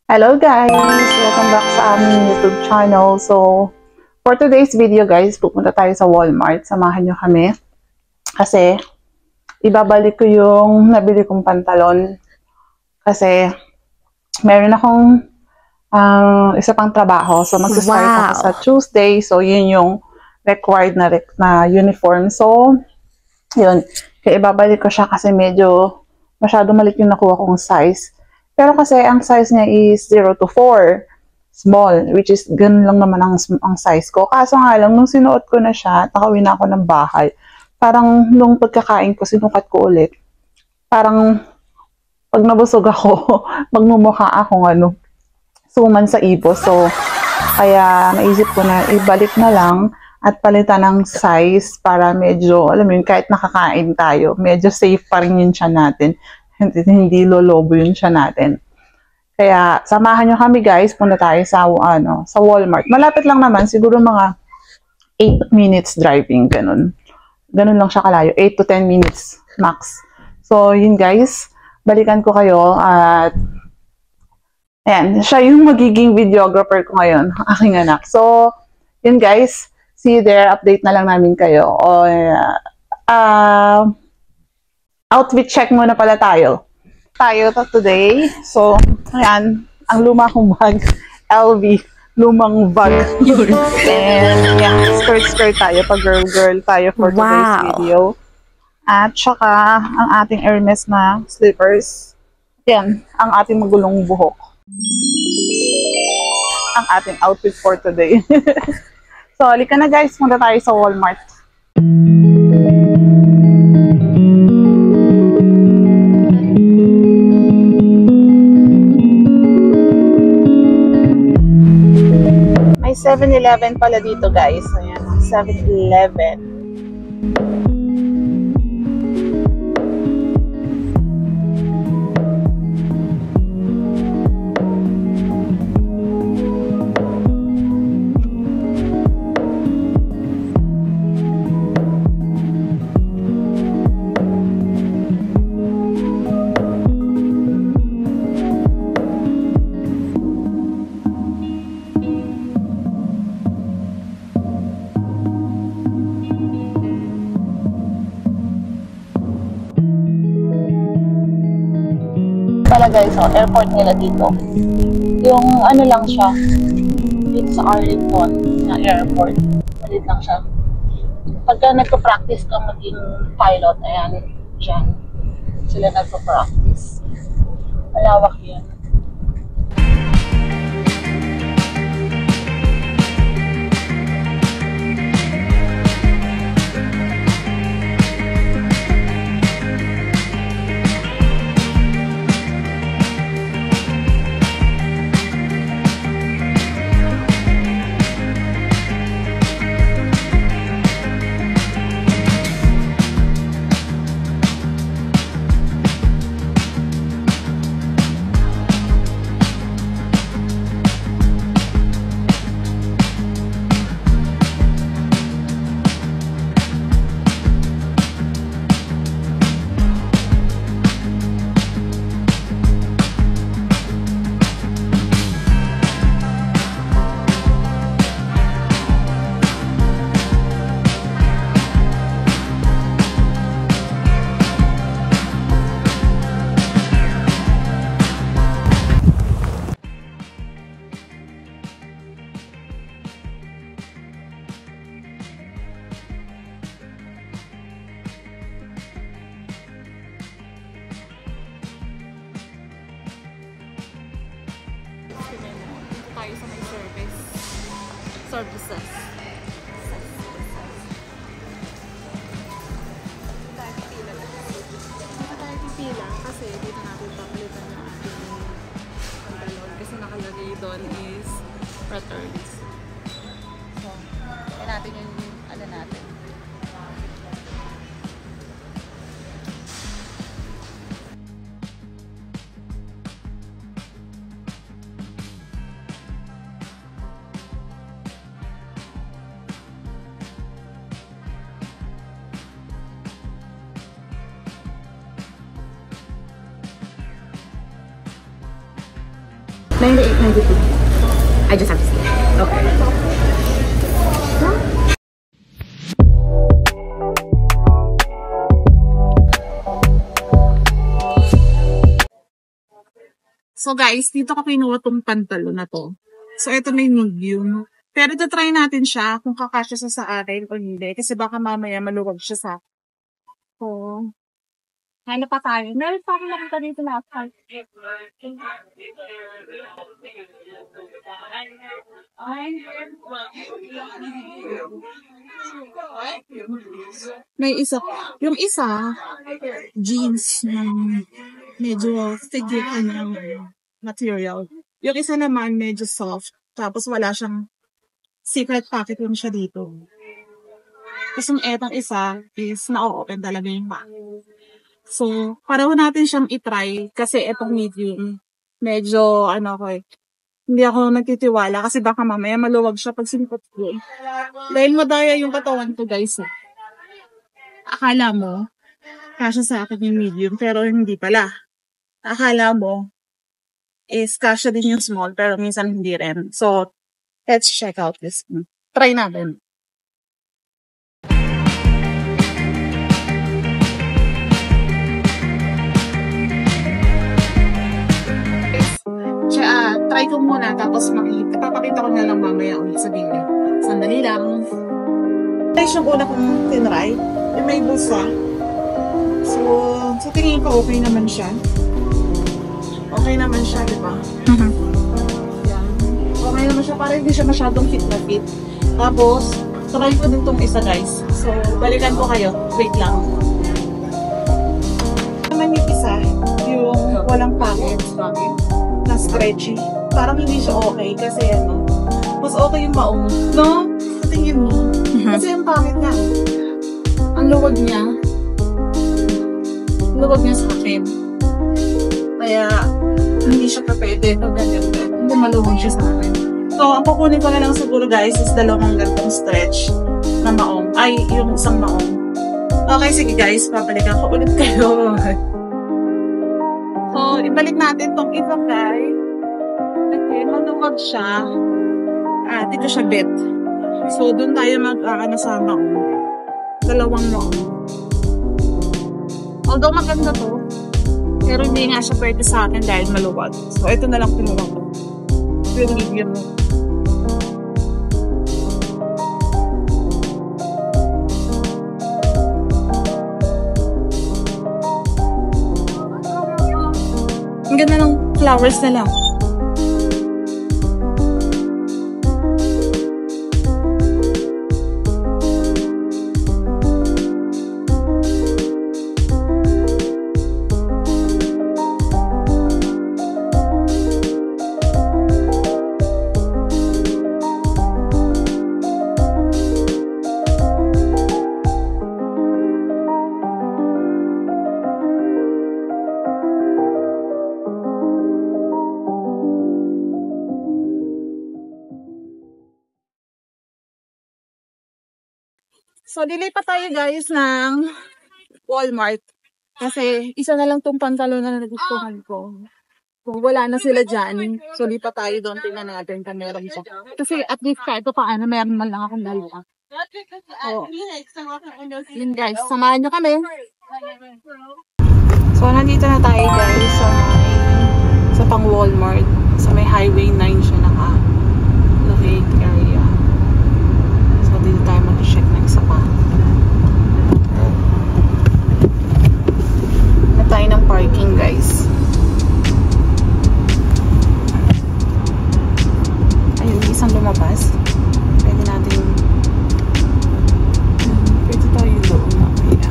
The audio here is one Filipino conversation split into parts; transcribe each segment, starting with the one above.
Hello guys! Welcome back sa aming YouTube channel. So, for today's video guys, pupunta tayo sa Walmart. Samahan nyo kami. Kasi, ibabalik ko yung nabili kong pantalon. Kasi, meron akong isa pang trabaho. So, mag-start ako sa Tuesday. So, yun yung required na uniform. So, yun. Kaya ibabalik ko siya kasi medyo masyado maliit yung nakuha kong size. Pero kasi ang size niya is 0 to 4. Small, which is ganun lang naman ang size ko. Kaso nga lang, nung sinuot ko na siya, nakauwi na ako ng bahay. Parang nung pagkakain ko, sinukat ko ulit. Parang pag nabusog ako, magmumukha akong suman sa ibo. So, kaya naisip ko na ibalik na lang at palitan ng size para medyo, alam mo yun, kahit nakakain tayo, medyo safe pa rin yung tiyan natin. Hindi lolobo yung siya natin. Kaya samahan nyo kami guys, punta tayo sa Walmart. Malapit lang naman, siguro mga 8 minutes driving, ganun. Ganun lang siya kalayo, 8 to 10 minutes max. So yun guys, balikan ko kayo at ayan, siya yung magiging videographer ko ngayon, aking anak. So yun guys, see you there, update na lang namin kayo. Outfit check muna pala tayo today. So, ayan, ang luma kong bag, LV, lumang bag. And, yeah, skirt tayo, pag girl tayo for today's video. At saka, ang ating Hermes na slippers. Yan, ang ating magulong buhok. Ang ating outfit for today. So, halika na guys, punta tayo sa Walmart. May 7-Eleven pala dito guys. Ayan, 7-Eleven. Pala guys, airport nila dito. Yung lang siya, dito sa Arlington na airport. Malit lang siya. Pagka nagpa-practice ka maging pilot, ayan, dyan. Sila nagpa-practice. Malawak yun. Tayo sa may services. Dito tayo pipila kasi dito natin papalitan ng ating pantalon kasi nakalagay doon is Fraternities. So, yan natin yung natin. 98.92. I just have to see it. Okay. So guys, dito ko kinuha tong pantalon na to. So ito na yung medium. Pero try natin siya kung kakasya siya sa akin o hindi. Kasi baka mamaya maluwag siya sa akin. So, hanap pa tayo. Meron pa akong nakita dito na asphalt. May isa. Yung isa, jeans na medyo sticky ng material. Yung isa naman medyo soft. Tapos wala siyang secret pocket lang siya dito. Tapos yung etang isa is na-open talaga yung back. So, pareho natin siyang itry kasi etong medium, medyo hindi ako nagtitiwala kasi baka mamaya maluwag siya pag sinikot ko. Dahil madaya yung katawan ko guys. Akala mo, kasya sa akin yung medium pero hindi pala. Akala mo, is kasya din yung small pero minsan hindi rin. So, let's check out this. Try natin. Try ko muna tapos papakita ko na lang mamaya ulit sa video. Sandali lang. Guys, yung una kong tinry, yung may bulsa. So, sa tingin ko okay naman siya. Okay naman siya, di ba? Yan. Okay naman siya, para hindi siya masyadong fit na fit. Tapos, try ko din tong isa guys. So, balikan ko kayo. Wait lang. Naman yung isa, yung walang pocket. Na stretchy. Parang hindi siya okay kasi mas okay yung maong. No? Sa tingin mo. Kasi yung pangit niya. Ang luwag niya. Luwag niya sa akin. Kaya, hindi siya pwede. Ito ganyan. Hindi maluwag siya sa akin. So, ang kukunin ko na lang siguro guys is dalawang gantong stretch na maong. Ay, yung isang maong. Okay, sige guys. Papalikan ko ulit kayo. So, ibalik natin tong isang guys. Kasi maluwag siya. Dito siya bit. So, dun tayo sa maong. Dalawang maong. Although maganda to, pero hindi nga siya pwede sa akin dahil maluwag. So, ito na lang pinuha ko. Yung medium mo. Ang ganda ng flowers na lang. So, delay pa tayo guys ng Walmart. Kasi isa na lang tong pantalon na nagustuhan ko. Kung wala na sila dyan, so lipat tayo doon. Tingnan natin kung meron siya. Kasi at least kahit paano, meron man lang akong dalawa. So, yun guys, samahan nyo kami. So, nandito na tayo guys sa pang Walmart. Sa may Highway 9 siya naka-locate area. So, dito tayo mag-check ng isa pa. Na tayo ng parking guys. Ayun, isang lumabas. Pwede natin pwede tayo doon na kaya.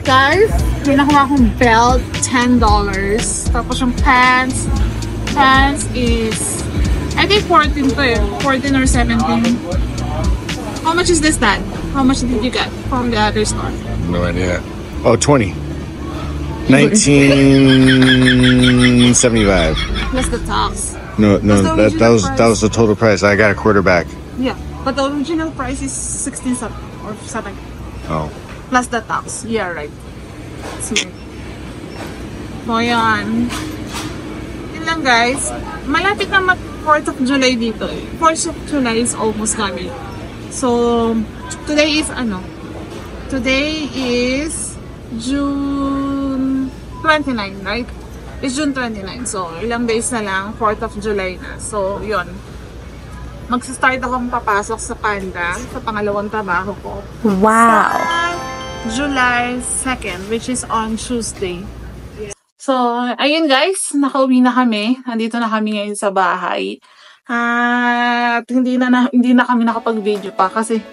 guys, may nakuha akong belt, $10. Tapos yung pants is, I think 14 to eh. 14 or 17. How much is this, Dad? How much did you get from the other store? No idea. Oh, 20. 1975. Plus the tax. No, that was the total price. I got a quarter back. Yeah, but the original price is 16 something or something. Oh. Plus the tax. Yeah, right. So yan. Yun lang guys. Malapit na 4th of July dito eh. 4th of July is almost coming. So, today is ano? Today is June 29, right? It's June 29. So, ilang days na lang. 4th of July na. So, yun. Magsa-start akong papasok sa Panda sa pangalawang trabaho ko. Wow. July 2nd, which is on Tuesday. So, ayun guys, nakauwi na kami. Nandito na kami ngayon sa bahay. At hindi na kami nakapag-video pa kasi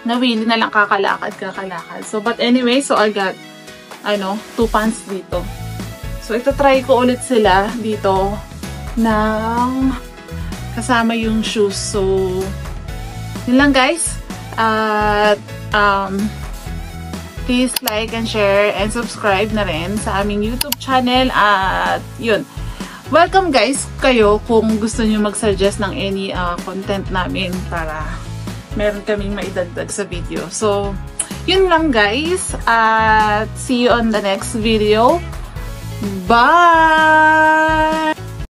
nawili na lang kakalakad. So, but anyway, so I got 2 pants dito. So, ito try ko ulit sila dito ng kasama yung shoes. So, yun lang guys. At, please like and share and subscribe na rin sa aming YouTube channel. At yun, welcome guys kayo kung gusto nyo mag-suggest ng any content namin para meron kaming maidagdag sa video. So, yun lang guys. At see you on the next video. Bye!